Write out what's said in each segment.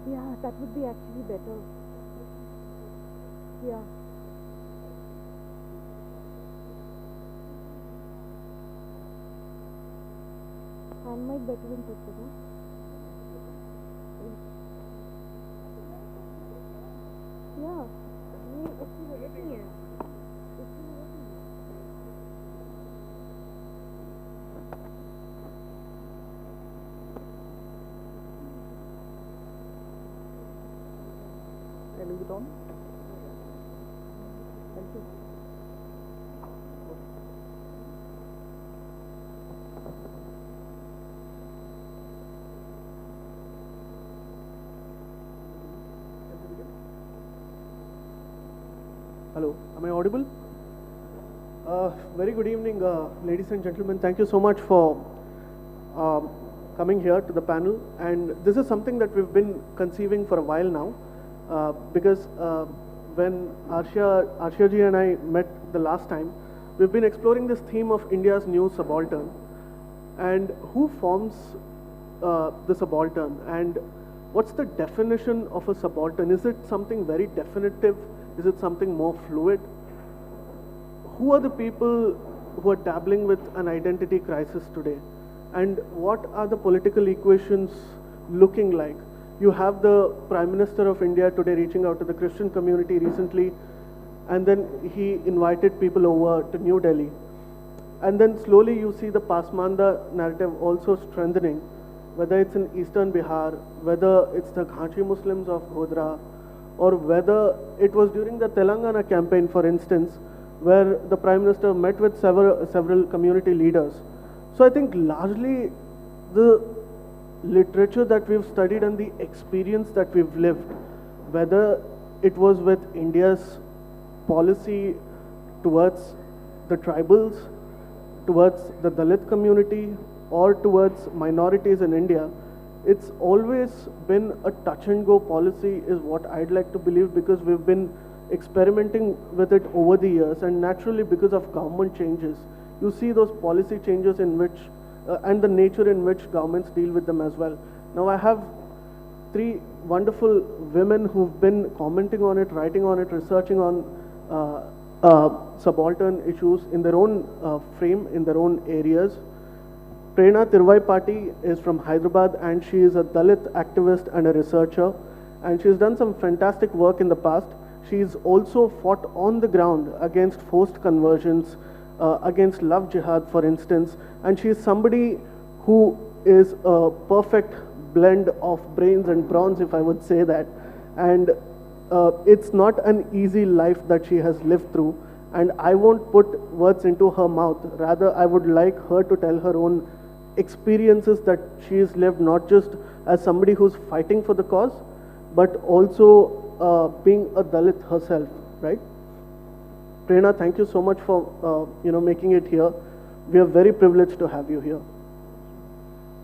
Yeah, that would be actually better. Yeah. Hand mic better in picture, huh? Yeah. ये उसकी जरूरत नहीं है. उसकी जरूरत नहीं है. And is it on? Thank you. Hello, am I audible? Very good evening, ladies and gentlemen. Thank you so much for coming here to the panel. And this is something that we've been conceiving for a while now, because when Arshia ji and I met the last time, we've been exploring this theme of India's new subaltern, and who forms the subaltern, and what's the definition of a subaltern? Is it something very definitive? Is it something more fluid? Who are the people who are dabbling with an identity crisis today? And what are the political equations looking like? You have the Prime Minister of India today reaching out to the Christian community recently, and then he invited people over to New Delhi. And then slowly you see the Pasmanda narrative also strengthening, whether it's in eastern Bihar, whether it's the Ghanchi Muslims of Gour, or whether it was during the Telangana campaign, for instance, where the Prime Minister met with several community leaders. So I think largely the literature that we've studied and the experience that we've lived, whether it was with India's policy towards the tribals, towards the Dalit community, or towards minorities in India, it's always been a touch and go policy, is what I'd like to believe, because we've been experimenting with it over the years, and naturally because of government changes, you see those policy changes in which, and the nature in which governments deal with them as well. Now I have three wonderful women who've been commenting on it, writing on it, researching on subaltern issues in their own frame, in their own areas. Prema Thiruvapati is from Hyderabad, and she is a Dalit activist and a researcher, and she's done some fantastic work in the past. She's also fought on the ground against forced conversions, against love jihad, for instance, and she's somebody who is a perfect blend of brains and bronze, if I would say that. And it's not an easy life that she has lived through, and I won't put words into her mouth. Rather, I would like her to tell her own experiences that she's lived, not just as somebody who's fighting for the cause, but also being a Dalit herself, right? Prerna, thank you so much for making it here. We are very privileged to have you here.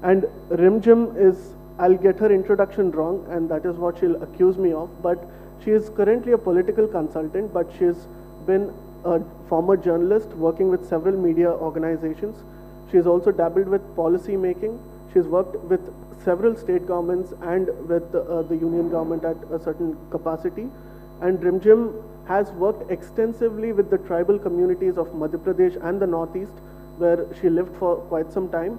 And Rimjhim is, I'll get her introduction wrong, and that is what she'll accuse me of, but she is currently a political consultant, but she's been a former journalist working with several media organizations. She's also dabbled with policy making. She's worked with several state governments and with the union government at a certain capacity. And Rimjhim has worked extensively with the tribal communities of Madhya Pradesh and the Northeast, where she lived for quite some time.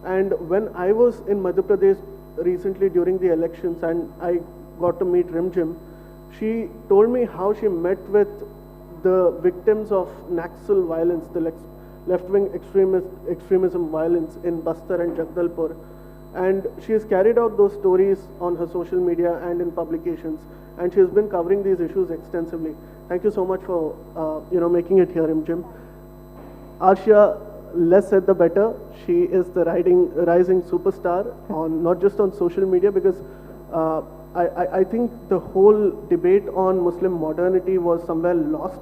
And when I was in Madhya Pradesh recently during the elections and I got to meet Rimjhim, she told me how she met with the victims of Naxal violence, the left-wing extremism violence in Bastar and Jagdalpur. And she has carried out those stories on her social media and in publications. And she has been covering these issues extensively. Thank you so much for making it here, Rimjhim. Arshia, less said the better. She is the rising superstar on not just on social media, because I think the whole debate on Muslim modernity was somewhere lost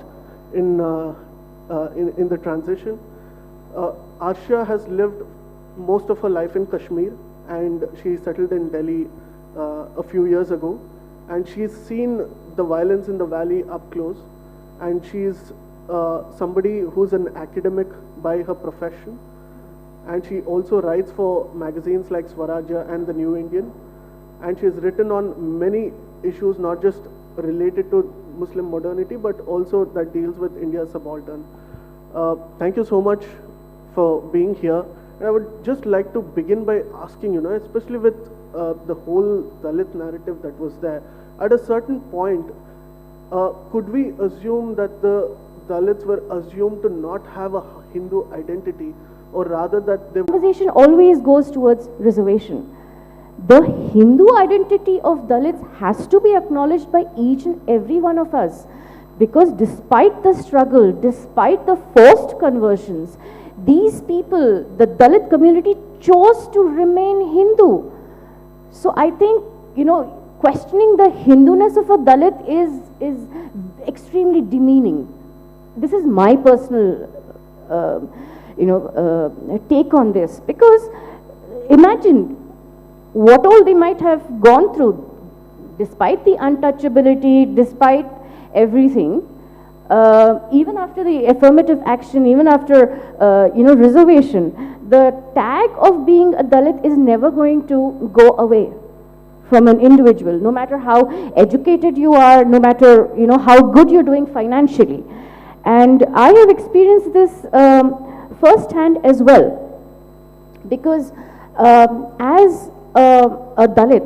in the transition. Arshia has lived most of her life in Kashmir, and she settled in Delhi a few years ago, and she's seen the violence in the valley up close, and she's somebody who's an academic by her profession, and she also writes for magazines like Swarajya and The New Indian. and she's written on many issues, not just related to Muslim modernity, but also that deals with India's subaltern. Thank you so much for being here. And I would just like to begin by asking, especially with the whole Dalit narrative that was there, at a certain point, could we assume that the Dalits were assumed to not have a Hindu identity, or rather that they... Conversation always goes towards reservation. The Hindu identity of Dalits has to be acknowledged by each and every one of us, because despite the struggle, despite the forced conversions, these people, the Dalit community, chose to remain Hindu. So I think, questioning the Hinduness of a Dalit is extremely demeaning. This is my personal, take on this, because imagine what all they might have gone through, despite the untouchability, despite everything. Even after the affirmative action, even after, reservation, the tag of being a Dalit is never going to go away from an individual, no matter how educated you are, no matter, how good you're doing financially. And I have experienced this firsthand as well, because as a Dalit,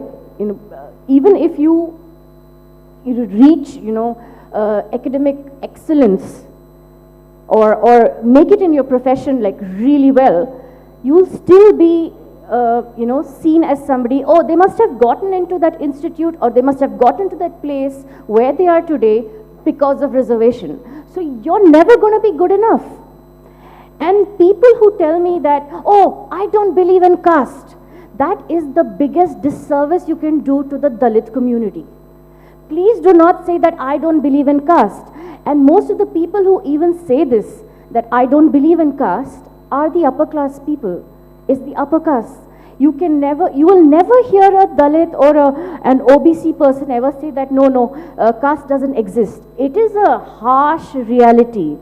even if you reach, academic excellence or make it in your profession like really well, you'll still be seen as somebody, oh, they must have gotten into that institute, or they must have gotten to that place where they are today because of reservation. So you're never going to be good enough. And people who tell me that, oh, I don't believe in caste, that is the biggest disservice you can do to the Dalit community. Please do not say that I don't believe in caste. And most of the people who even say this, that I don't believe in caste, are the upper class people. It's the upper caste. You will never hear a Dalit or an OBC person ever say that no, caste doesn't exist. It is a harsh reality.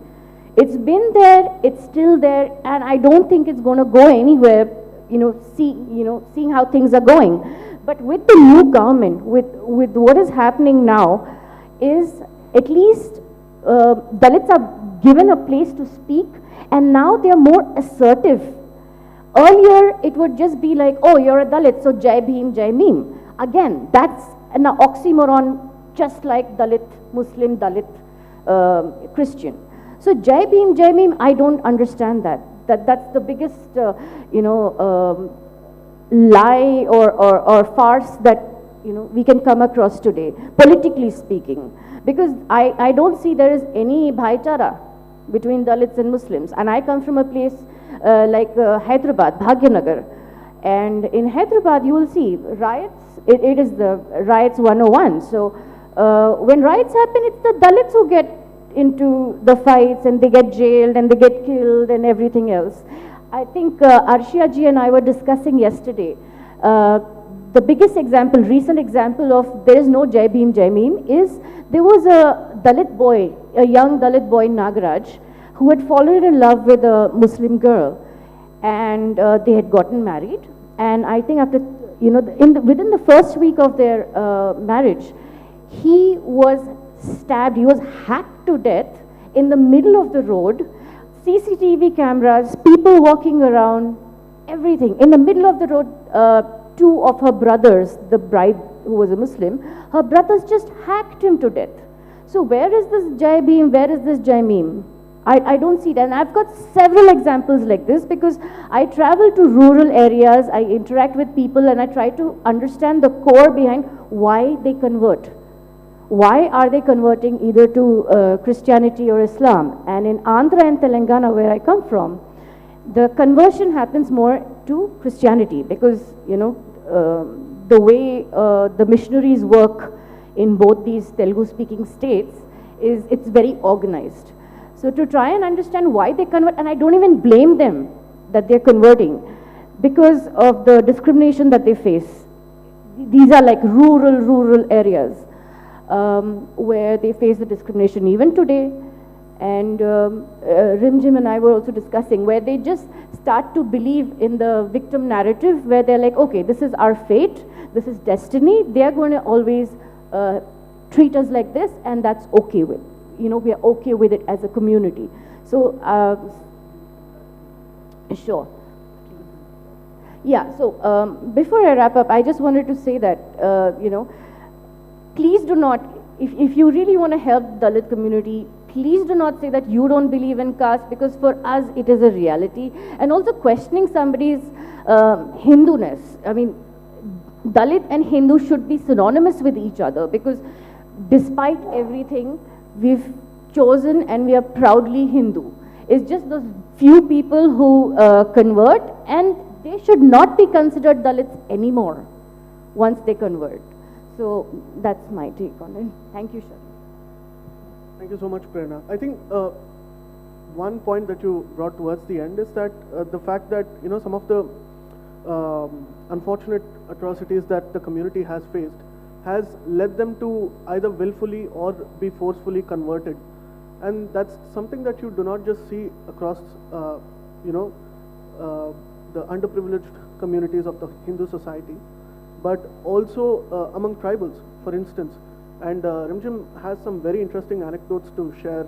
It's been there, it's still there, and I don't think it's going to go anywhere, seeing how things are going. But with the new government, with what is happening now, is at least Dalits are given a place to speak, and now they are more assertive. Earlier, it would just be like, oh, you're a Dalit, so Jai Bhim, Jai Meme. Again, that's an oxymoron, just like Dalit, Muslim, Dalit, Christian. So Jai Bhim, Jai Meme, I don't understand that. That's the biggest, lie or farce that, we can come across today, politically speaking. Because I don't see there is any bhaichara between Dalits and Muslims. And I come from a place like Hyderabad, Bhagyanagar. And in Hyderabad, you will see riots. It is the riots 101. So when riots happen, it's the Dalits who get into the fights, and they get jailed, and they get killed, and everything else. I think Arshia ji and I were discussing yesterday, the biggest example, recent example of there is no Jai Bhim, Jai Meme is, there was a Dalit boy, a young Dalit boy, Nagaraj, who had fallen in love with a Muslim girl, and they had gotten married. And I think after, within the first week of their marriage, he was stabbed, he was hacked to death in the middle of the road, CCTV cameras, people walking around, everything. In the middle of the road, two of her brothers, the bride who was a Muslim, her brothers just hacked him to death. So where is this Jai Bhim, where is this Jai Meme? I don't see it. And I've got several examples like this, because I travel to rural areas, I interact with people, and I try to understand the core behind why they convert. Why are they converting either to Christianity or Islam? And in Andhra and Telangana, where I come from, the conversion happens more to Christianity, because, the way the missionaries work in both these Telugu-speaking states is, it's very organized. So to try and understand why they convert, and I don't even blame them that they're converting, because of the discrimination that they face. These are like rural areas where they face the discrimination even today. And Rimjhim and I were also discussing, where they just start to believe in the victim narrative, where they're like, okay, this is our fate, this is destiny, they're going to always treat us like this, and that's okay with, we are okay with it as a community. So, sure. Yeah, so before I wrap up, I just wanted to say that, please do not, if you really want to help Dalit community, please do not say that you don't believe in caste, because for us it is a reality. And also questioning somebody's Hinduness. I mean, Dalit and Hindu should be synonymous with each other, because despite everything, we've chosen and we are proudly Hindu. It's just those few people who convert, and they should not be considered Dalits anymore once they convert. So that's my take on it. Thank you, Sharan. Thank you so much, Prerna. I think one point that you brought towards the end is that the fact that some of the unfortunate atrocities that the community has faced has led them to either willfully or be forcefully converted, and that's something that you do not just see across the underprivileged communities of the Hindu society, but also among tribals, for instance. And Rimjhim has some very interesting anecdotes to share,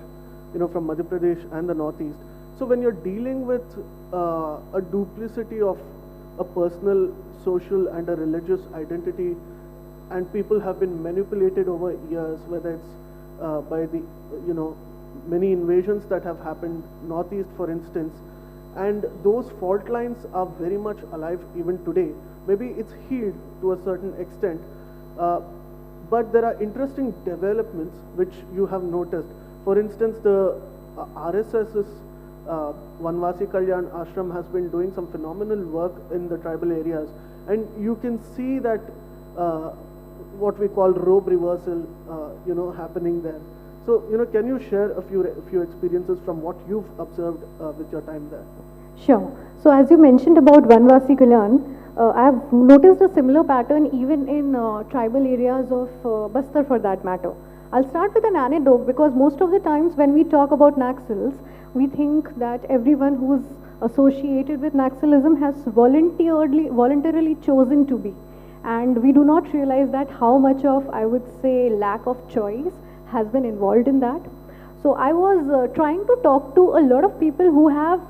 from Madhya Pradesh and the Northeast. So when you're dealing with a duplicity of a personal, social, and a religious identity, and people have been manipulated over years, whether it's by the, many invasions that have happened, Northeast, for instance, and those fault lines are very much alive even today. Maybe it's healed to a certain extent, but there are interesting developments which you have noticed. For instance, the RSS's Vanvasi Kalyan Ashram has been doing some phenomenal work in the tribal areas, and you can see that what we call robe reversal, happening there. So, can you share a few experiences from what you've observed with your time there? Sure. So, as you mentioned about Vanvasi Kalyan, I have noticed a similar pattern even in tribal areas of Bastar, for that matter. I'll start with an anecdote, because most of the times when we talk about Naxals, we think that everyone who's associated with Naxalism has voluntarily chosen to be. And we do not realize that how much of, I would say, lack of choice has been involved in that. So I was trying to talk to a lot of people who have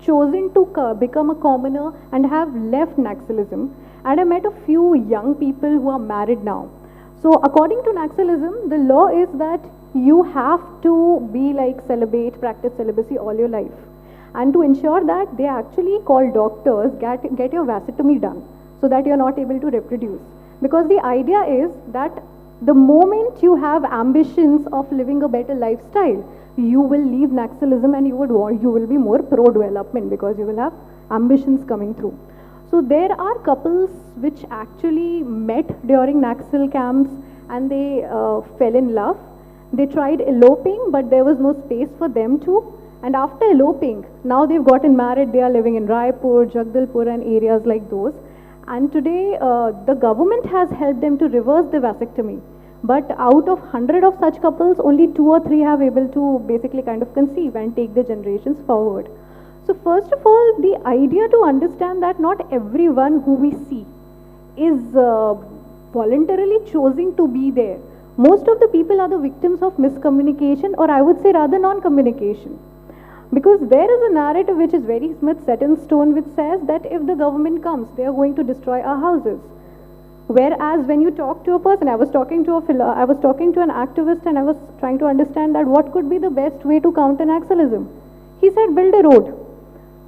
chosen to become a commoner and have left Naxalism. And I met a few young people who are married now. So according to Naxalism, the law is that you have to be like celibate, practice celibacy all your life. And to ensure that, they actually call doctors, get your vasectomy done, so that you're not able to reproduce. Because the idea is that the moment you have ambitions of living a better lifestyle, you will leave Naxalism and you will be more pro-development, because you will have ambitions coming through. So there are couples which actually met during Naxal camps and they fell in love. They tried eloping, but there was no space for them to. And after eloping, now they've gotten married, they are living in Raipur, Jagdalpur and areas like those. And today, the government has helped them to reverse the vasectomy. But out of 100 of such couples, only 2 or 3 have able to basically kind of conceive and take the generations forward. So first of all, the idea to understand that not everyone who we see is voluntarily choosing to be there. Most of the people are the victims of miscommunication, or I would say rather non-communication. Because there is a narrative which is very much set in stone, which says that if the government comes, they are going to destroy our houses. Whereas when you talk to a person, I was talking to an activist, and I was trying to understand that what could be the best way to counter Naxalism. He said, build a road.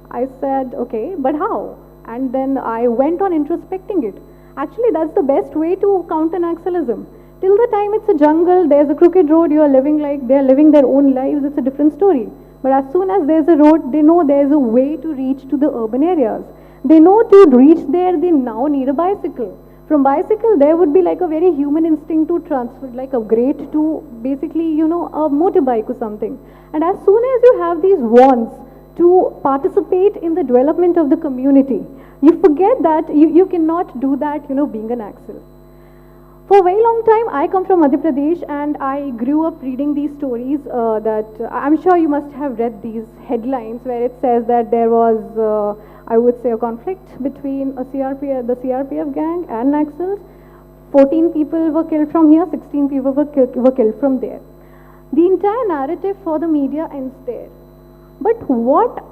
I said, okay, but how? And then I went on introspecting it. Actually, that's the best way to counter Naxalism. Till the time it's a jungle, there's a crooked road, you are living like they are living their own lives, it's a different story. But as soon as there's a road, they know there's a way to reach to the urban areas. They know to reach there, they now need a bicycle. From bicycle, there would be like a very human instinct to transfer, like upgrade to basically, a motorbike or something. And as soon as you have these wants to participate in the development of the community, you forget that you cannot do that, being an axle. For a very long time, I come from Madhya Pradesh and I grew up reading these stories that I'm sure you must have read these headlines where it says that there was, I would say, a conflict between the CRPF gang and Naxals. 14 people were killed from here, 16 people were killed from there. The entire narrative for the media ends there. But what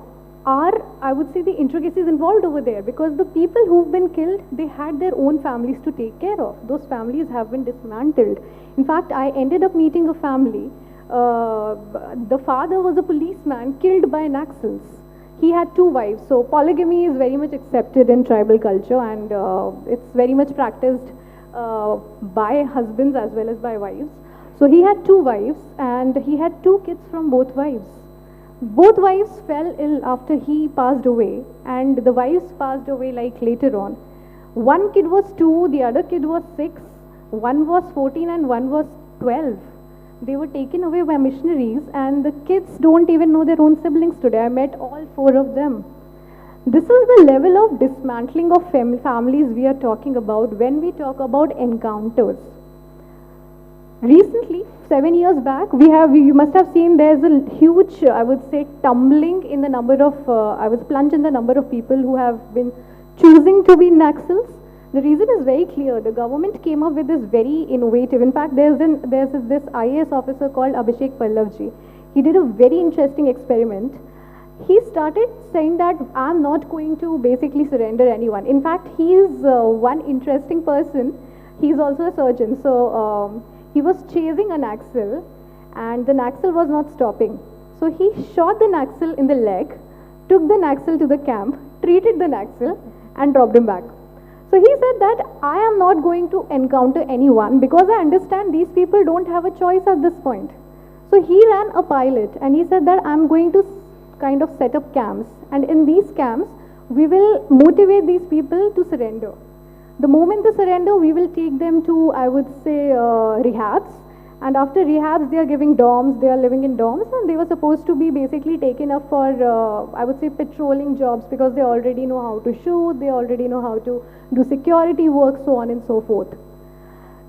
are, I would say, the intricacies involved over there? Because the people who've been killed, they had their own families to take care of. Those families have been dismantled. In fact, I ended up meeting a family. The father was a policeman killed by Naxals. He had 2 wives. So polygamy is very much accepted in tribal culture, and it's very much practiced by husbands as well as by wives. So he had 2 wives and he had 2 kids from both wives. Both wives fell ill after he passed away, and the wives passed away like later on. One kid was 2, the other kid was 6, one was 14 and one was 12. They were taken away by missionaries, and the kids don't even know their own siblings today. I met all 4 of them. This is the level of dismantling of families we are talking about when we talk about encounters. Recently, 7 years back, you must have seen there's a huge, I would say, tumbling in the number of, plunge in the number of people who have been choosing to be Naxals. The reason is very clear. The government came up with this very innovative, in fact, there's this IAS officer called Abhishek Pallavji. He did a very interesting experiment. He started saying that I'm not going to basically surrender anyone. In fact, he is one interesting person. He's also a surgeon. So he was chasing a Naxal, and the Naxal was not stopping. So he shot the Naxal in the leg, took the Naxal to the camp, treated the Naxal, and dropped him back. So he said that I am not going to encounter anyone because I understand these people don't have a choice at this point. So he ran a pilot, and he said that I'm going to kind of set up camps, and in these camps we will motivate these people to surrender. The moment they surrender, we will take them to, I would say, rehabs, and after rehabs they are giving dorms, they are living in dorms, and they were supposed to be basically taken up for, I would say, patrolling jobs, because they already know how to shoot, they already know how to do security work, so on and so forth.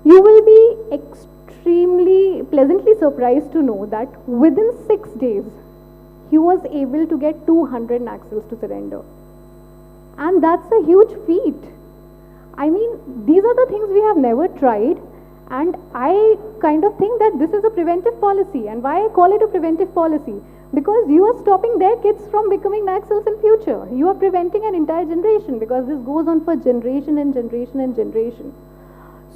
You will be extremely pleasantly surprised to know that within 6 days, he was able to get 200 Naxals to surrender. And that's a huge feat. I mean, these are the things we have never tried, and I kind of think that this is a preventive policy. And why I call it a preventive policy? Because you are stopping their kids from becoming Naxals in future. You are preventing an entire generation, because this goes on for generation and generation and generation.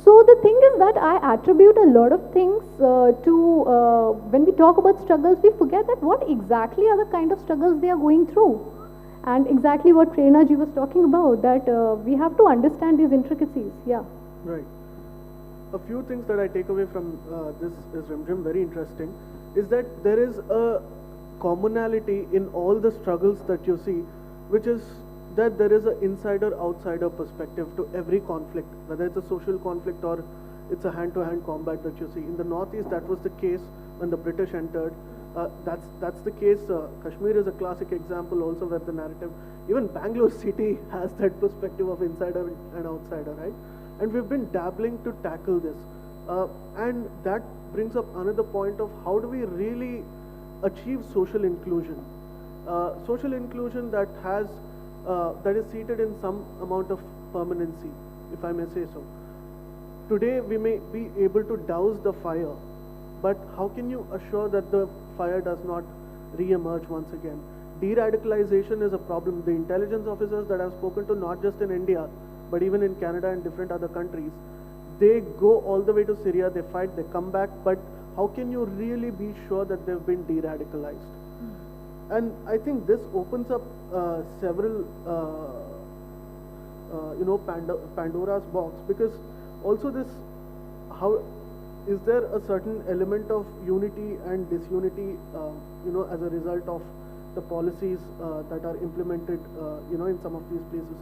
So the thing is that I attribute a lot of things when we talk about struggles, we forget that what exactly are the kind of struggles they are going through. And exactly what Prerna ji was talking about, that we have to understand these intricacies. Yeah. Right. A few things that I take away from this is Rimjhim, very interesting, is that there is a commonality in all the struggles that you see, which is that there is an insider-outsider perspective to every conflict, whether it's a social conflict or it's a hand-to-hand combat that you see. In the Northeast, that was the case when the British entered. That's the case. Kashmir is a classic example also, where the narrative, even Bangalore city has that perspective of insider and outsider, right? And we've been dabbling to tackle this. And that brings up another point of how do we really achieve social inclusion? Social inclusion that is seated in some amount of permanency, if I may say so. Today we may be able to douse the fire, but how can you assure that the fire does not re-emerge once again? De-radicalization is a problem. The intelligence officers that I've spoken to, not just in India, but even in Canada and different other countries, they go all the way to Syria, they fight, they come back, but how can you really be sure that they've been de-radicalized? And I think this opens up several, Pandora's box, because also this, how is there a certain element of unity and disunity, as a result of the policies that are implemented, in some of these places.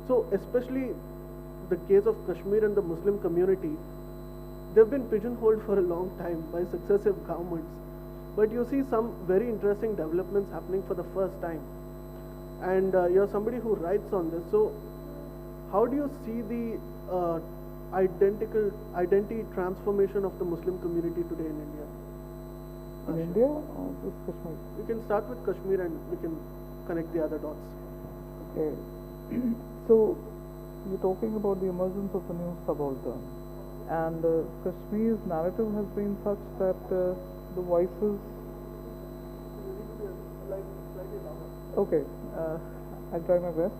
So especially the case of Kashmir and the Muslim community, they've been pigeonholed for a long time by successive governments. But you see some very interesting developments happening for the first time. And you're somebody who writes on this. So how do you see the identity transformation of the Muslim community today in India? In India or just Kashmir? We can start with Kashmir and we can connect the other dots. Okay. So, you're talking about the emergence of the new subaltern. And Kashmir's narrative has been such that the voices... Okay, I'll try my best.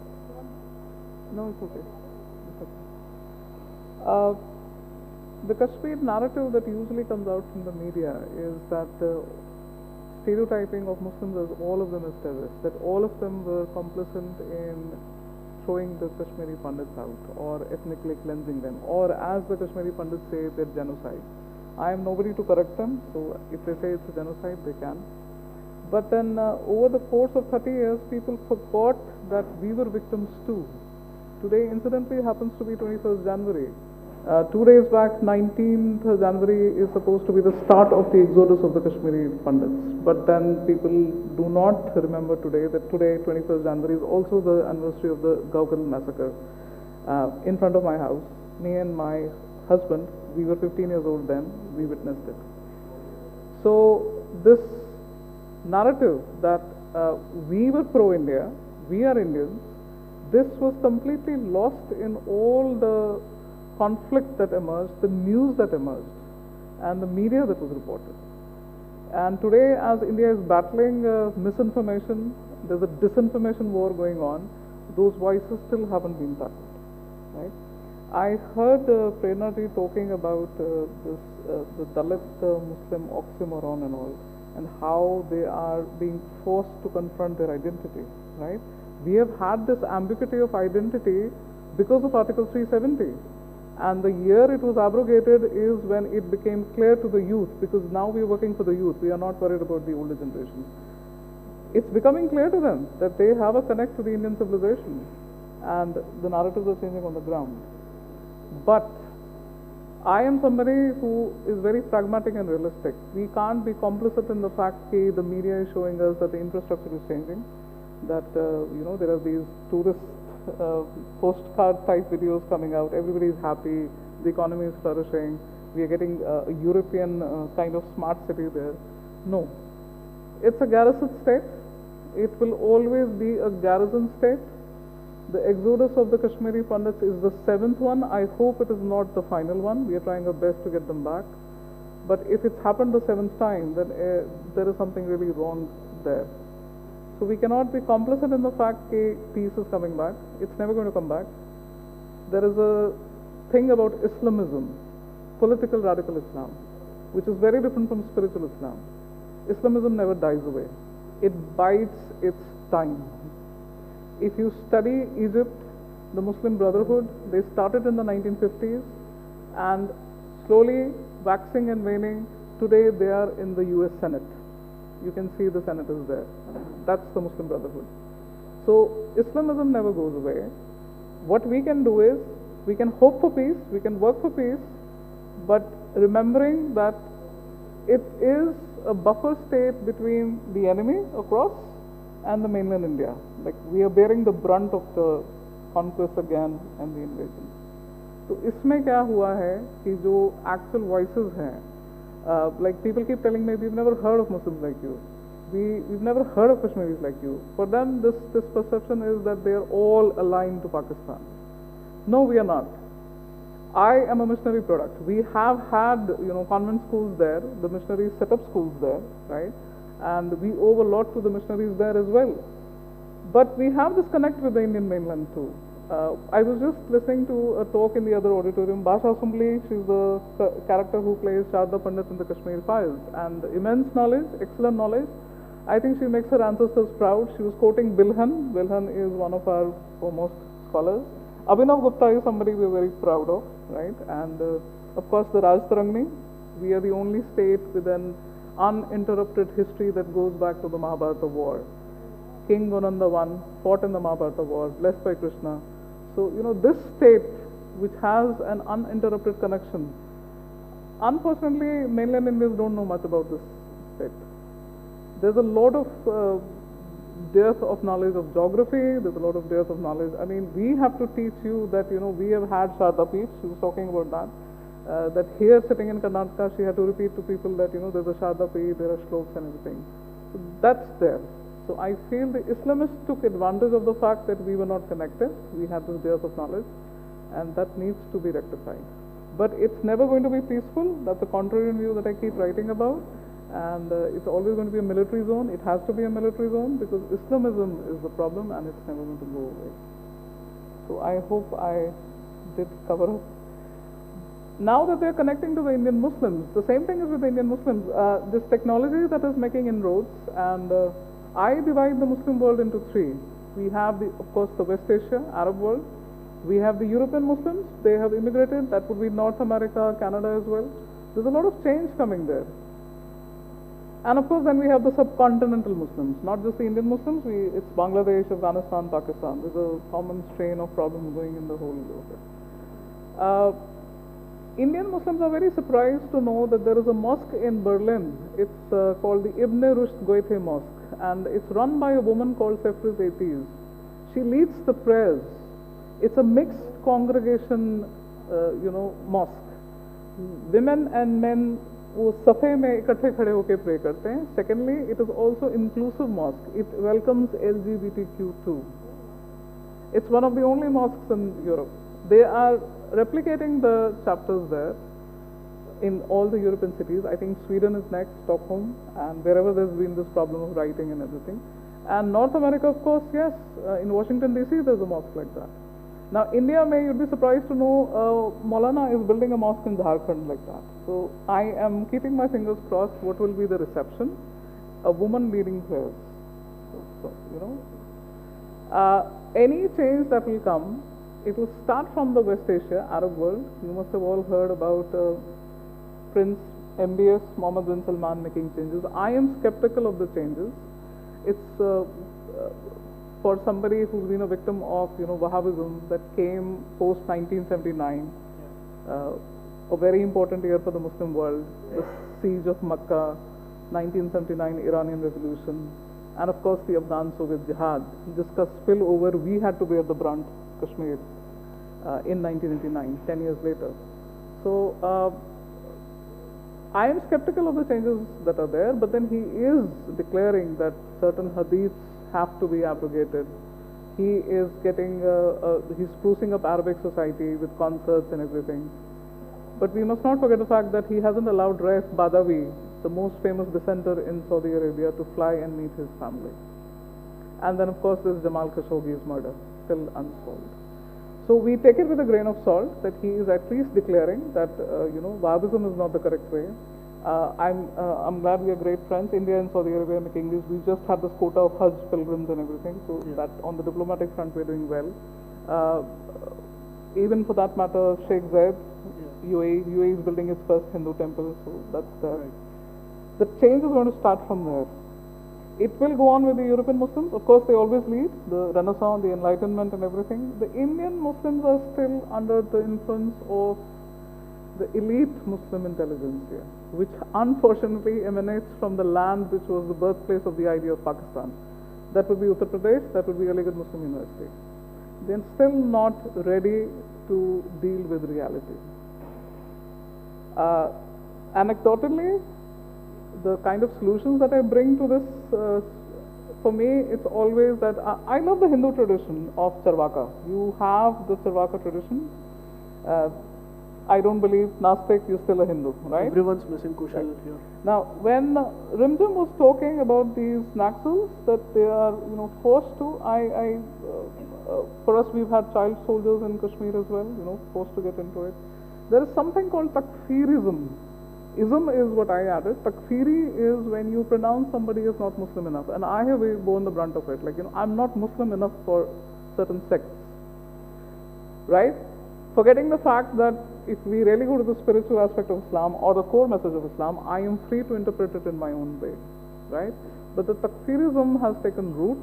No, it's okay. It's okay. The Kashmir narrative that usually comes out from the media is that stereotyping of Muslims as all of them as terrorists, that all of them were complicit in throwing the Kashmiri Pandits out or ethnically cleansing them, or as the Kashmiri Pandits say, they're genocide. I am nobody to correct them, so if they say it's a genocide, they can. But then over the course of 30 years, people forgot that we were victims too. Today, incidentally, happens to be 21st January. 2 days back, 19th January is supposed to be the start of the exodus of the Kashmiri Pandits. But then people do not remember today that today, 21st January, is also the anniversary of the Gour massacre. In front of my house, me and my husband, we were 15 years old then, we witnessed it. So this narrative that we were pro-India, we are Indians, this was completely lost in all the conflict that emerged, the news that emerged, and the media that was reported. And today, as India is battling misinformation, there's a disinformation war going on, those voices still haven't been tackled, right? I heard Prema ji talking about the Dalit Muslim oxymoron and all, and how they are being forced to confront their identity, right? We have had this ambiguity of identity because of Article 370. And the year it was abrogated is when it became clear to the youth, because now we are working for the youth, we are not worried about the older generation. It's becoming clear to them that they have a connect to the Indian civilization, and the narratives are changing on the ground. But I am somebody who is very pragmatic and realistic. We can't be complicit in the fact that the media is showing us that the infrastructure is changing, that there are these tourist postcard type videos coming out, everybody is happy, the economy is flourishing, we are getting a European kind of smart city there. No, it's a garrison state, it will always be a garrison state. The exodus of the Kashmiri Pandits is the 7th one. I hope it is not the final one. We are trying our best to get them back. But if it's happened the 7th time, then there is something really wrong there. So we cannot be complicit in the fact that peace is coming back. It's never going to come back. There is a thing about Islamism, political radical Islam, which is very different from spiritual Islam. Islamism never dies away. It bides its time. If you study Egypt, the Muslim Brotherhood, they started in the 1950s and slowly waxing and waning. Today they are in the US Senate. You can see the senators there. That's the Muslim Brotherhood. So Islamism never goes away. What we can do is, we can hope for peace, we can work for peace, but remembering that it is a buffer state between the enemy across and the mainland India. Like, we are bearing the brunt of the conquest again and the invasion. So इसमें क्या हुआ है कि जो actual voices हैं, like people keep telling me, we've never heard of Muslims like you. We've never heard of Kashmiris like you. For them, this perception is that they are all aligned to Pakistan. No, we are not. I am a missionary product. We have had, convent schools there. The missionaries set up schools there, right? And we owe a lot to the missionaries there as well. But we have this connect with the Indian mainland too. I was just listening to a talk in the other auditorium. Basha Sumbli, she's the character who plays Sharda Pandit in the Kashmir Files. And immense knowledge, excellent knowledge. I think she makes her ancestors proud. She was quoting Bilhan. Bilhan is one of our foremost scholars. Abhinav Gupta is somebody we're very proud of, right? And of course the Raj Tarangni. We are the only state with an uninterrupted history that goes back to the Mahabharata war. King Gonanda I fought in the Mahabharata war, blessed by Krishna. So, this state, which has an uninterrupted connection, unfortunately, mainland Indians don't know much about this state. There's a lot of dearth of knowledge of geography, there's a lot of dearth of knowledge. I mean, we have to teach you that, we have had Sharda Peeth, she was talking about that. That here sitting in Karnataka, she had to repeat to people that, there's a Sharda Peeth, there are shloks and everything. So that's there. So I feel the Islamists took advantage of the fact that we were not connected. We had this dearth of knowledge, and that needs to be rectified. But it's never going to be peaceful. That's the contrarian view that I keep writing about. And it's always going to be a military zone. It has to be a military zone because Islamism is the problem and it's never going to go away. So I hope I did cover up. Now that they're connecting to the Indian Muslims, the same thing is with the Indian Muslims. This technology that is making inroads, and I divide the Muslim world into three. We have, of course, the West Asia, Arab world. We have the European Muslims. They have immigrated. That would be North America, Canada as well. There's a lot of change coming there. And of course, then we have the subcontinental Muslims, not just the Indian Muslims. It's Bangladesh, Afghanistan, Pakistan. There's a common strain of problems going in the whole world. Indian Muslims are very surprised to know that there is a mosque in Berlin. It's called the Ibn Rushd Goethe Mosque, and it's run by a woman called Sefris Atiz. She leads the prayers. It's a mixed congregation, mosque. Women and men वो सफ़े में इकट्ठे खड़े होकर pray करते हैं. Secondly, it is also inclusive mosque. It welcomes LGBTQ too. It's one of the only mosques in Europe. They are replicating the chapters there in all the European cities. I think Sweden is next, Stockholm, and wherever there's been this problem of writing and everything. And North America, of course, yes, in Washington DC, there's a mosque like that. Now, India, you'd be surprised to know, Maulana is building a mosque in Jharkhand like that. So, I am keeping my fingers crossed what will be the reception. A woman leading prayers. Any change that will come, it will start from the West Asia, Arab world. You must have all heard about Prince MBS Mohammed bin Salman making changes. I am skeptical of the changes. It's for somebody who's been a victim of Wahhabism that came post 1979, a very important year for the Muslim world, the siege of Makkah, 1979 Iranian Revolution, and of course the Afghan Soviet Jihad. Just a spillover, we had to bear the brunt, Kashmir, in 1989, 10 years later. So I am skeptical of the changes that are there, but then he is declaring that certain hadiths have to be abrogated. He is getting, he's sprucing up Arabic society with concerts and everything. But we must not forget the fact that he hasn't allowed Raif Badawi, the most famous dissenter in Saudi Arabia, to fly and meet his family. And then of course there's Jamal Khashoggi's murder, still unsolved. So we take it with a grain of salt that he is at least declaring that, Wahhabism is not the correct way. I'm glad we are great friends. India and Saudi Arabia are making this. We just had this quota of Hajj pilgrims and everything. So that on the diplomatic front we're doing well. Even for that matter, Sheikh Zayed, UAE is building its first Hindu temple. So that's there. Right. The change is going to start from there. It will go on with the European Muslims. Of course, they always lead the Renaissance, the Enlightenment and everything. The Indian Muslims are still under the influence of the elite Muslim intelligentsia, which unfortunately emanates from the land which was the birthplace of the idea of Pakistan. That would be Uttar Pradesh, that would be Aligarh Muslim University. They're still not ready to deal with reality. Anecdotally, the kind of solutions that I bring to this, for me, it's always that I love the Hindu tradition of Charvaka. You have the Charvaka tradition. I don't believe Nastik, you're still a Hindu, right? Everyone's missing Kushal here. Now, when Rimjhim was talking about these Naxals that they are, forced to, for us, we've had child soldiers in Kashmir as well, forced to get into it. There is something called Takfirism. Ism is what I added. Takfiri is when you pronounce somebody is not Muslim enough, and I have borne the brunt of it. Like, I'm not Muslim enough for certain sects, right? Forgetting the fact that if we really go to the spiritual aspect of Islam or the core message of Islam, I am free to interpret it in my own way, right? But the Takfirism has taken root,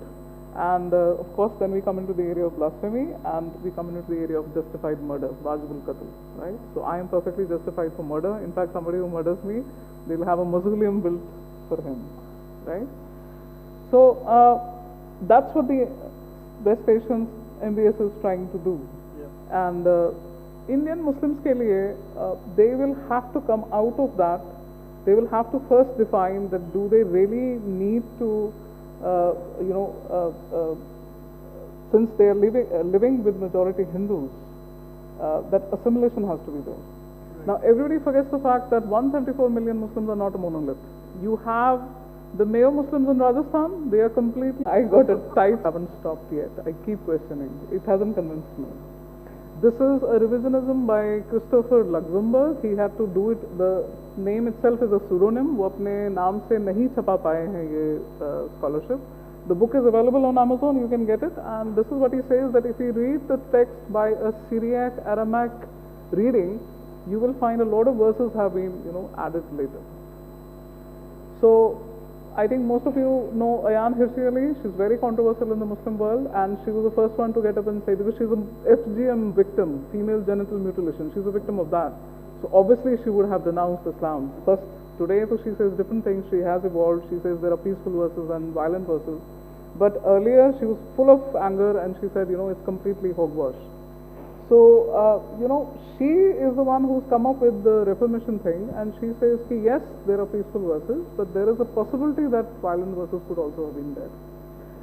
and of course then we come into the area of blasphemy, and we come into the area of justified murder, wajibul qatl, right? So I am perfectly justified for murder. In fact, somebody who murders me, they'll have a mausoleum built for him, right? So that's what the West Asian MBS is trying to do. Yeah. And Indian Muslims ke liye, they will have to come out of that. They will have to first define that do they really need to, since they are living with majority Hindus, that assimilation has to be there. Right. Now everybody forgets the fact that 174 million Muslims are not a monolith. You have the Mayo Muslims in Rajasthan, they are completely, I got a type, haven't stopped yet. I keep questioning. It hasn't convinced me. This is a revisionism by Christopher Luxemburg. He had to do it, the name itself is a pseudonym. वो अपने नाम से नहीं छपा पाए हैं ये scholarship. The book is available on Amazon, you can get it. And this is what he says, that if you read the text by a Syriac, Aramaic reading, you will find a lot of verses have been, added later. So, I think most of you know Ayaan Hirsi Ali. She's very controversial in the Muslim world, and she was the first one to get up and say, because she's an FGM victim, female genital mutilation. She's a victim of that. So obviously she would have denounced Islam. First, today so she says different things. She has evolved. She says there are peaceful verses and violent verses. But earlier she was full of anger, and she said, it's completely hogwash. So, she is the one who's come up with the Reformation thing, and she says, yes, there are peaceful verses, but there is a possibility that violent verses could also have been there.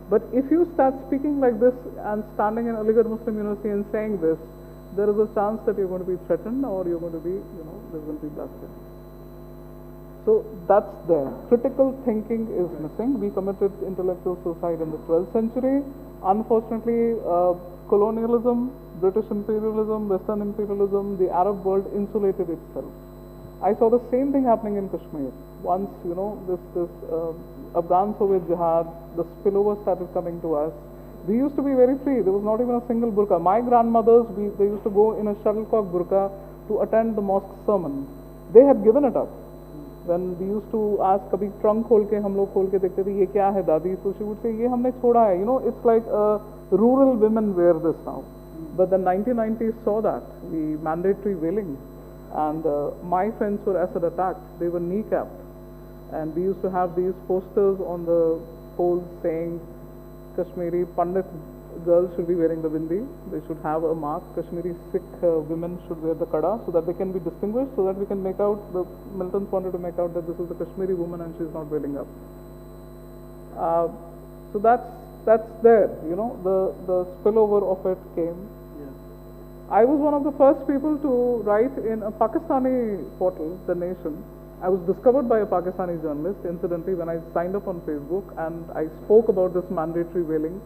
But if you start speaking like this and standing in Aligarh Muslim University and saying this, there is a chance that you're going to be threatened, or you're going to be, there's going to be bloodshed. So that's there. Critical thinking is missing. We committed intellectual suicide in the 12th century. Unfortunately, colonialism, British imperialism, Western imperialism, the Arab world insulated itself. I saw the same thing happening in Kashmir. Once, this Afghan-Soviet jihad, the spillover started coming to us. We used to be very free. There was not even a single burqa. My grandmothers, they used to go in a shuttlecock burqa to attend the mosque sermon. They had given it up. When we used to ask, kabhi trunk khol ke, hum log khol ke dekhte the, ye kya hai dadi? So she would say, ye humne choda hai. It's like rural women wear this now. But the 1990s saw that, the mandatory veiling. And my friends were acid attacked. They were kneecapped. And we used to have these posters on the poles saying, Kashmiri Pandit girls should be wearing the bindi. They should have a mark. Kashmiri Sikh women should wear the kada, so that they can be distinguished, so that we can make out, the militants wanted to make out that this is the Kashmiri woman and she's not veiling up. So that's there, the spillover of it came. Yeah. I was one of the first people to write in a Pakistani portal, The Nation. I was discovered by a Pakistani journalist, incidentally, when I signed up on Facebook, and I spoke about this mandatory veiling.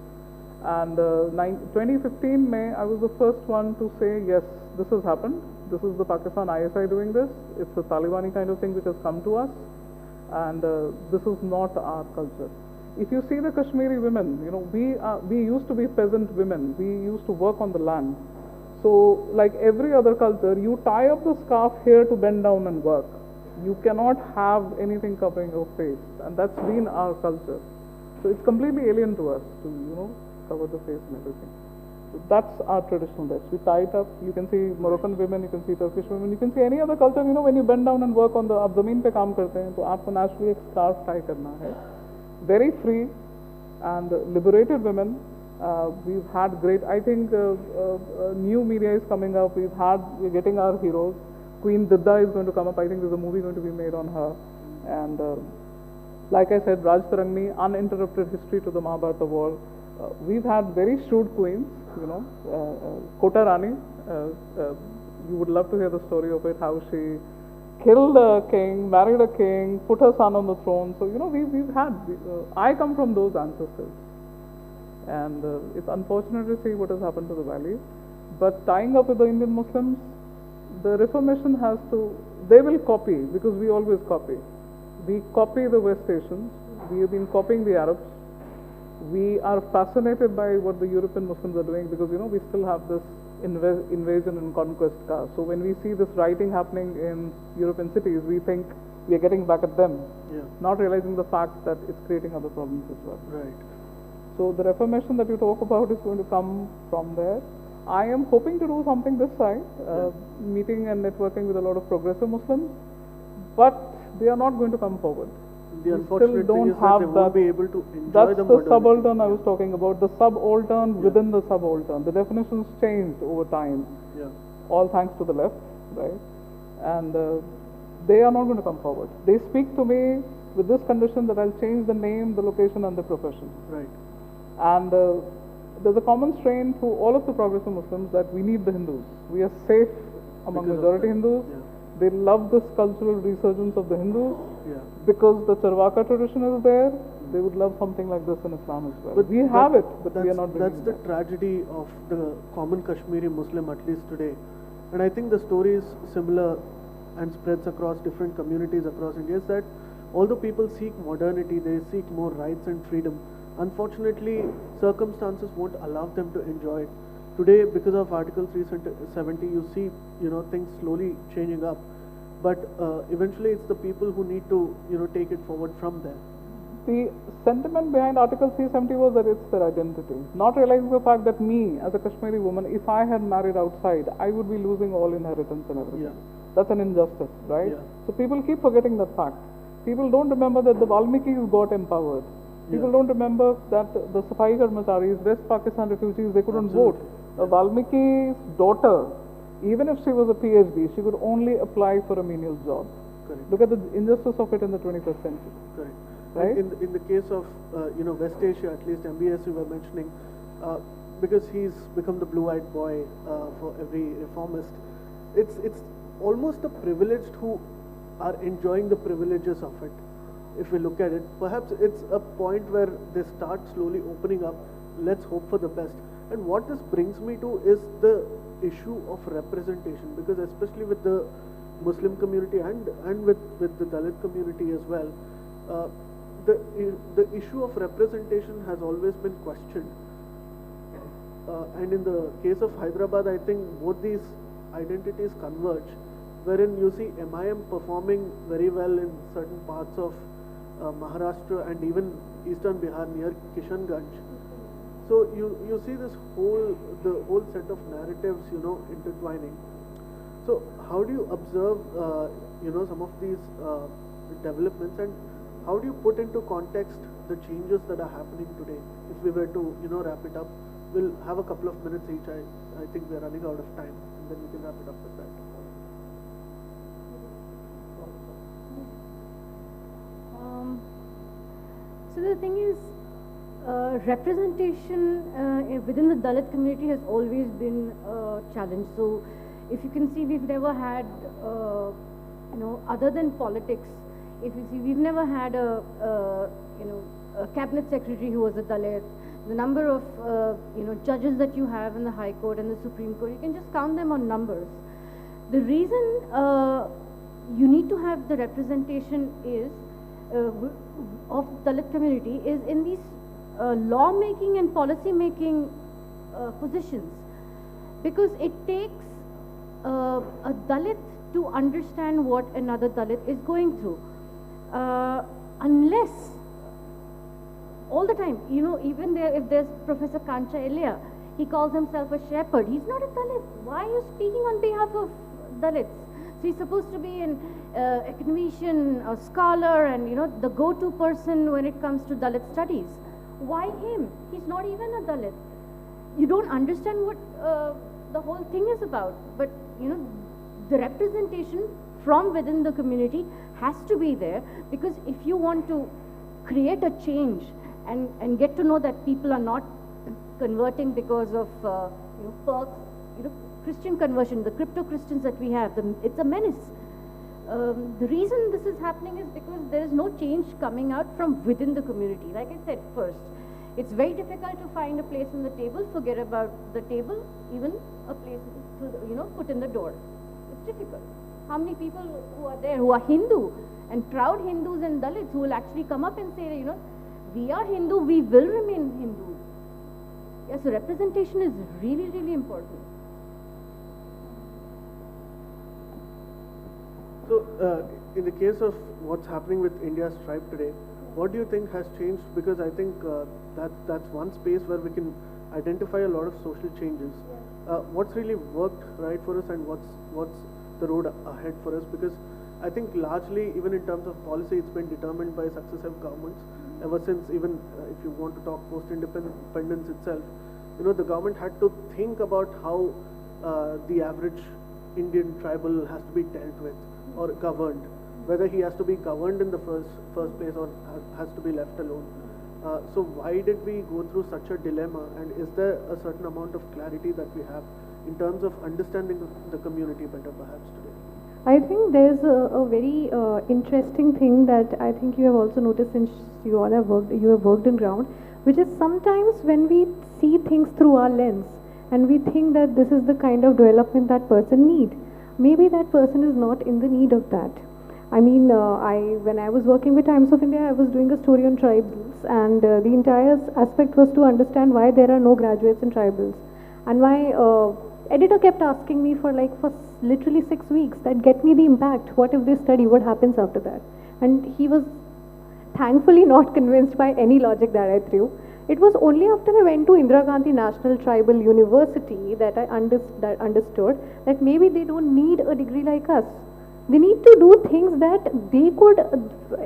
And 2015 May, I was the first one to say, yes, this has happened. This is the Pakistan ISI doing this. It's a Talibani kind of thing which has come to us. And this is not our culture. If you see the Kashmiri women, we used to be peasant women. We used to work on the land. So like every other culture, you tie up the scarf here to bend down and work. You cannot have anything covering your face. And that's been our culture. So it's completely alien to us to, cover the face and everything. So that's our traditional dress. We tie it up. You can see Moroccan women, you can see Turkish women, you can see any other culture. When you bend down and work on the, आप जमीन पे काम करते हैं, तो आपको naturally एक scarf tie करना है. Very free and liberated women. We've had great, I think new media is coming up. We're getting our heroes. Queen Didda is going to come up. I think there's a movie going to be made on her. And like I said, Raj Tarangni, uninterrupted history to the Mahabharata war. We've had very shrewd queens, Kota Rani. You would love to hear the story of it, how she killed a king, married a king, put her son on the throne. So, we've had, I come from those ancestors. And it's unfortunate to see what has happened to the valley. But tying up with the Indian Muslims, the Reformation has to, they will copy, because we always copy. We copy the West Asians. We have been copying the Arabs. We are fascinated by what the European Muslims are doing, because, we still have this invasion and conquest car. So when we see this rioting happening in European cities, we think we are getting back at them, not realizing the fact that it's creating other problems as well. Right. So the Reformation that you talk about is going to come from there. I am hoping to do something this side, meeting and networking with a lot of progressive Muslims, but they are not going to come forward. The we unfortunate still thing don't is that have they that. won't be able to enjoy That's the the modernity. subaltern I was talking about, the subaltern within the subaltern. The definitions changed over time, Yeah. all thanks to the left, right? And they are not going to come forward. They speak to me with this condition that I'll change the name, the location, and the profession. Right. And there's a common strain to all of the progressive Muslims that we need the Hindus. We are safe among Because of majority that, Hindus. yeah. They love this cultural resurgence of the Hindus. Yeah. Because the Charvaka tradition is there, they would love something like this in Islam as well. We have it, but we are not bringing That's it the back. tragedy of the common Kashmiri Muslim, at least today. And I think the story is similar and spreads across different communities across India, is that although people seek modernity, they seek more rights and freedom. Unfortunately, circumstances won't allow them to enjoy it. Today, because of Article 370, you see, things slowly changing up. But eventually, it's the people who need to, take it forward from there. The sentiment behind Article 370 was that it's their identity. Not realizing the fact that me, as a Kashmiri woman, if I had married outside, I would be losing all inheritance and everything. Yeah. That's an injustice, right? Yeah. So people keep forgetting that fact. People don't remember that the Valmikis got empowered. People Yeah. don't remember that the Safai Karmacharis, West Pakistan refugees, they couldn't Absolutely. vote. The Valmiki's daughter, even if she was a PhD, she could only apply for a menial job. Correct. Look at the injustice of it in the 21st century. Correct. Right? And in the case of West Asia, at least MBS you were mentioning, because he's become the blue-eyed boy for every reformist, it's almost the privileged who are enjoying the privileges of it. If we look at it, perhaps it's a point where they start slowly opening up. Let's hope for the best. And what this brings me to is the issue of representation, because especially with the Muslim community and with the Dalit community as well, the issue of representation has always been questioned. And in the case of Hyderabad, I think both these identities converge, wherein you see MIM performing very well in certain parts of Maharashtra and even eastern Bihar near Kishanganj. So you see the whole set of narratives, intertwining. So how do you observe, some of these developments, and how do you put into context the changes that are happening today? If we were to, wrap it up, we'll have a couple of minutes each. I think we're running out of time, and then we can wrap it up with that. So the thing is, representation within the Dalit community has always been a challenge. So if you can see, we've never had, other than politics, if you see, we've never had a cabinet secretary who was a Dalit. The number of, judges that you have in the High Court and the Supreme Court, you can just count them on numbers. The reason you need to have the representation is of Dalit community is in these law-making and policy-making positions, because it takes a Dalit to understand what another Dalit is going through. Unless all the time, even there, if there's Professor Kancha Elia, he calls himself a shepherd. He's not a Dalit. Why are you speaking on behalf of Dalits? So he's supposed to be an academician, a scholar, and the go-to person when it comes to Dalit studies. Why him? He's not even a Dalit. You don't understand what the whole thing is about. But the representation from within the community has to be there, because if you want to create a change and get to know that people are not converting because of perks, Christian conversion, the crypto Christians that we have, it's a menace. The reason this is happening is because there is no change coming out from within the community. Like I said first, it's very difficult to find a place on the table. Forget about the table, even a place to put in the door. It's difficult. How many people who are there who are Hindu and proud Hindus and Dalits who will actually come up and say, we are Hindu, we will remain Hindu. Yeah, so representation is really, really important. So, in the case of what's happening with India's tribe today, what do you think has changed? Because I think that's one space where we can identify a lot of social changes. What's really worked right for us, and what's the road ahead for us? Because I think largely, even in terms of policy, it's been determined by successive governments. Ever since, even if you want to talk post-independence itself, the government had to think about how the average Indian tribal has to be dealt with or governed, whether he has to be governed in the first place or has to be left alone. So why did we go through such a dilemma, and is there a certain amount of clarity that we have in terms of understanding the community better perhaps today? I think there's a very interesting thing that I think you have also noticed since you have worked on ground, which is sometimes when we see things through our lens and we think that this is the kind of development that person need, maybe that person is not in the need of that. I mean, when I was working with Times of India, I was doing a story on tribals, and the entire aspect was to understand why there are no graduates in tribals. And my editor kept asking me for literally 6 weeks that get me the impact. What if they study? What happens after that? And he was thankfully not convinced by any logic that I threw. It was only after I went to Indira Gandhi National Tribal University that I understood that maybe they don't need a degree like us. They need to do things that they could,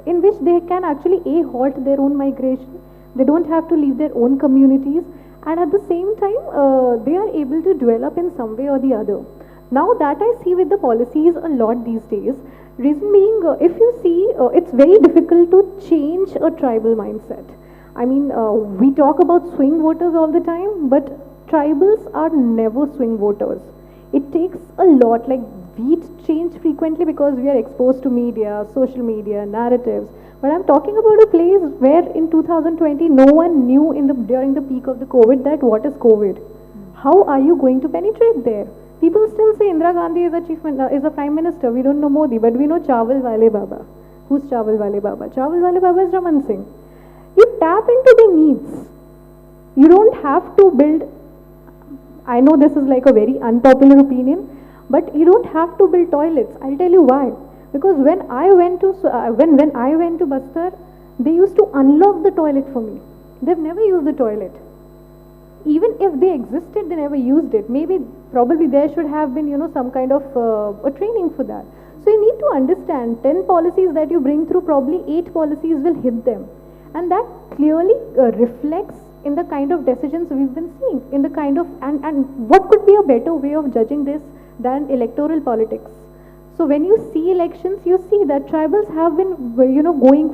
in which they can actually halt their own migration. They don't have to leave their own communities, and at the same time, they are able to develop in some way or the other. Now that I see with the policies a lot these days, reason being, if you see, it's very difficult to change a tribal mindset. I mean, we talk about swing voters all the time, but tribals are never swing voters. It takes a lot, we change frequently because we are exposed to media, social media, narratives. But I'm talking about a place where in 2020, no one knew during the peak of the COVID that what is COVID. How are you going to penetrate there? People still say Indira Gandhi is a prime minister. We don't know Modi, but we know Chawal Wale Baba. Who's Chawal Wale Baba? Chawal Wale Baba is Raman Singh. You tap into the needs. You don't have to build. I know this is like a very unpopular opinion, but you don't have to build toilets. I'll tell you why. Because when I went to when I went to Bastar, they used to unlock the toilet for me. They've never used the toilet. Even if they existed, they never used it. Probably there should have been, some kind of a training for that. So you need to understand 10 policies that you bring through, probably 8 policies will hit them. And that clearly reflects in the kind of decisions we've been seeing, in the kind of, and what could be a better way of judging this than electoral politics. So when you see elections, you see that tribals have been, looking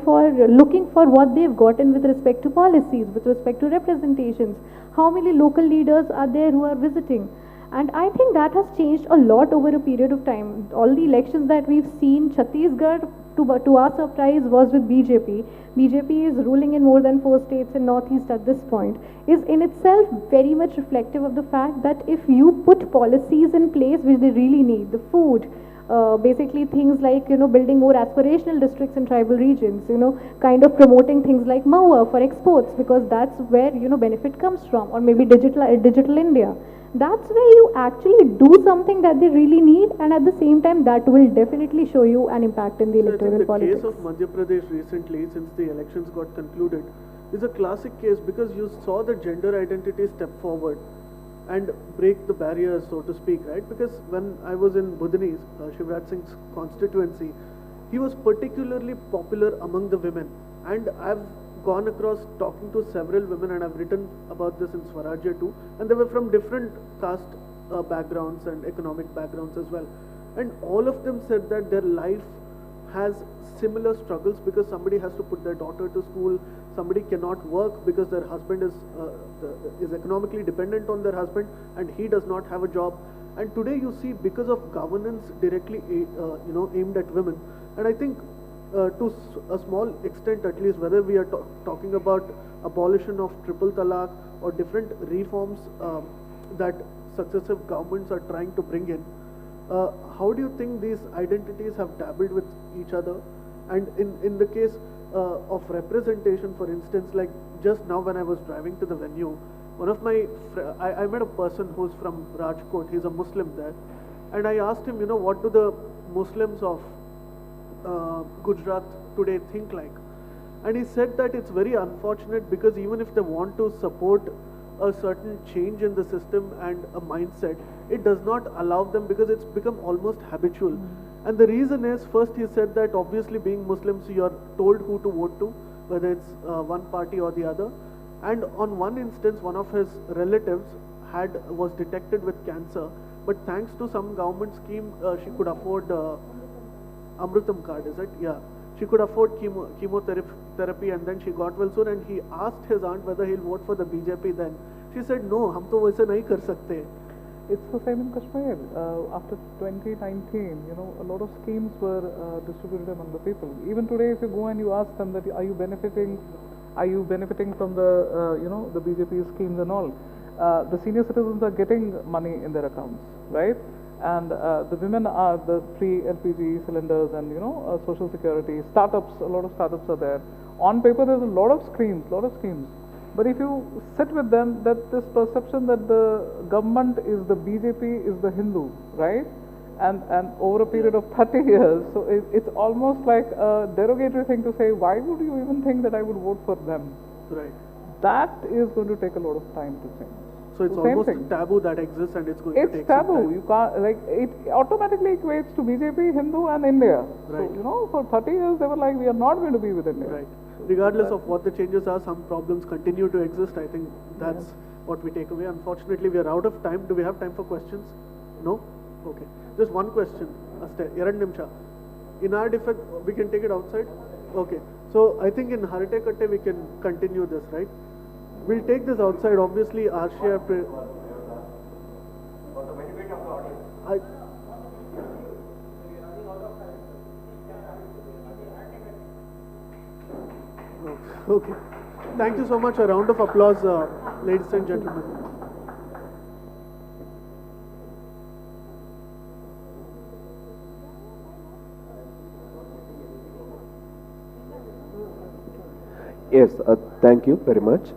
for what they've gotten with respect to policies, with respect to representations. How many local leaders are there who are visiting? And I think that has changed a lot over a period of time. All the elections that we've seen, Chhattisgarh, to our surprise, was with BJP. BJP is ruling in more than 4 states in Northeast at this point, is in itself very much reflective of the fact that if you put policies in place which they really need, the food, basically things like, building more aspirational districts in tribal regions, kind of promoting things like Maua for exports, because that's where, benefit comes from, or maybe digital India. That's where you actually do something that they really need, and at the same time that will definitely show you an impact in the electoral politics. The case of Madhya Pradesh recently, since the elections got concluded, is a classic case because you saw the gender identity step forward and break the barriers, so to speak, right? Because when I was in Budni, Shivraj Singh's constituency, he was particularly popular among the women, and I've gone across talking to several women, and I've written about this in Swarajya too, and they were from different caste backgrounds and economic backgrounds as well, and all of them said that their life has similar struggles because somebody has to put their daughter to school, somebody cannot work because their husband is economically dependent on their husband and he does not have a job. And today you see, because of governance directly aimed at women, and I think to a small extent at least, whether we are talking about abolition of triple talaq or different reforms that successive governments are trying to bring in, how do you think these identities have dabbled with each other? And in the case of representation, for instance, like just now when I was driving to the venue, one of my I met a person who's from Rajkot. He's a Muslim there, and I asked him, what do the Muslims of Gujarat today think like? And he said that it's very unfortunate because even if they want to support a certain change in the system and a mindset, it does not allow them because it's become almost habitual. And the reason is, first he said that obviously being Muslims, you are told who to vote to, whether it's one party or the other. And on one instance, one of his relatives was detected with cancer, but thanks to some government scheme, she could afford Amrutam card, is it? Yeah. She could afford chemotherapy, and then she got well soon, and he asked his aunt whether he'll vote for the BJP then. She said, no, hum to waise nahi kar sakte. It's the same in Kashmir. After 2019, a lot of schemes were distributed among the people. Even today, if you go and you ask them that, are you benefiting from the, the BJP schemes and all, the senior citizens are getting money in their accounts, right? And the women are the free LPG cylinders and, social security, startups, a lot of startups are there. On paper, there's a lot of schemes. But if you sit with them, that this perception that the government is the BJP is the Hindu, right? And over a period of 30 years, so it's almost like a derogatory thing to say, why would you even think that I would vote for them? Right. That is going to take a lot of time to change. So it's almost a taboo that exists, and it's going to take It's taboo. some time. You can't, it automatically equates to BJP, Hindu and India. Right. So, for 30 years they were like, we are not going to be with India. Right. Regardless of what the changes are, some problems continue to exist. I think that's what we take away. Unfortunately, we are out of time. Do we have time for questions? No? Okay. Just one question. Erand Nimsha. In our defense, we can take it outside? Okay. So I think in Harite Katte we can continue this, right? We'll take this outside. Obviously, Arshia... Okay. Thank you so much. A round of applause, ladies and gentlemen. Yes, thank you very much.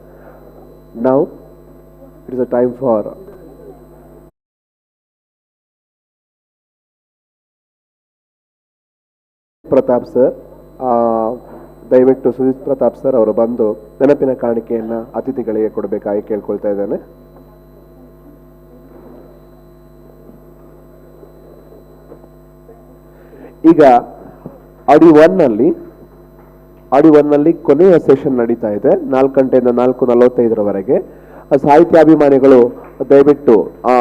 Now, it is a time for Pratap sir. ದಯವಿಟ್ಟು Sujit Pratap sir ಅವರು ಬಂದು ನೆನಪಿನ ಕಾಣಿಕೆಯನ್ನ ಅತಿಥಿಗಳಿಗೆ ಕೊಡಬೇಕಾಗಿ ಕೇಳ್ಕೊಳ್ತಾ ಇದ್ದೇನೆ. ಈಗ ಆಡಿ one ನಲ್ಲಿ ಕೊನೆಯ ಸೆಷನ್ ನಡೀತಾ ಇದೆ. 4 ಗಂಟೆಯಿಂದ 4:45 ಸಾಹಿತ್ಯಾಭಿಮಾನಿಗಳು ದಯವಿಟ್ಟು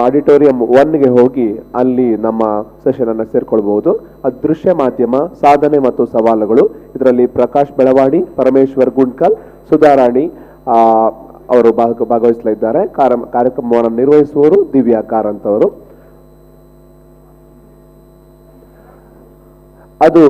ಆಡಿಟೋರಿಯಂ 1ಗೆ ಹೋಗಿ ಅಲ್ಲಿ ನಮ್ಮ ಸೆಷನ್ ಅನ್ನು ಸೇರ್ಕೊಳ್ಬಹುದು. ಅದೃಶ್ಯ ಮಾಧ್ಯಮ ಸಾಧನೆ ಮತ್ತು ಸವಾಲುಗಳು, ಇದರಲ್ಲಿ ಪ್ರಕಾಶ್ ಬೆಳವಾಡಿ, ಪರಮೇಶ್ವರ್ ಗುಂಡ್ಕಲ್, ಸುಧಾರಾಣಿ ಅವರು ಭಾಗವಹಿಸಲಿದ್ದಾರೆ. ಕಾರ್ಯಕ್ರಮವನ್ನು ನಿರ್ವಹಿಸುವವರು ದಿವ್ಯಾ ಕಾರಂತ್ ಅವರು. ಅದು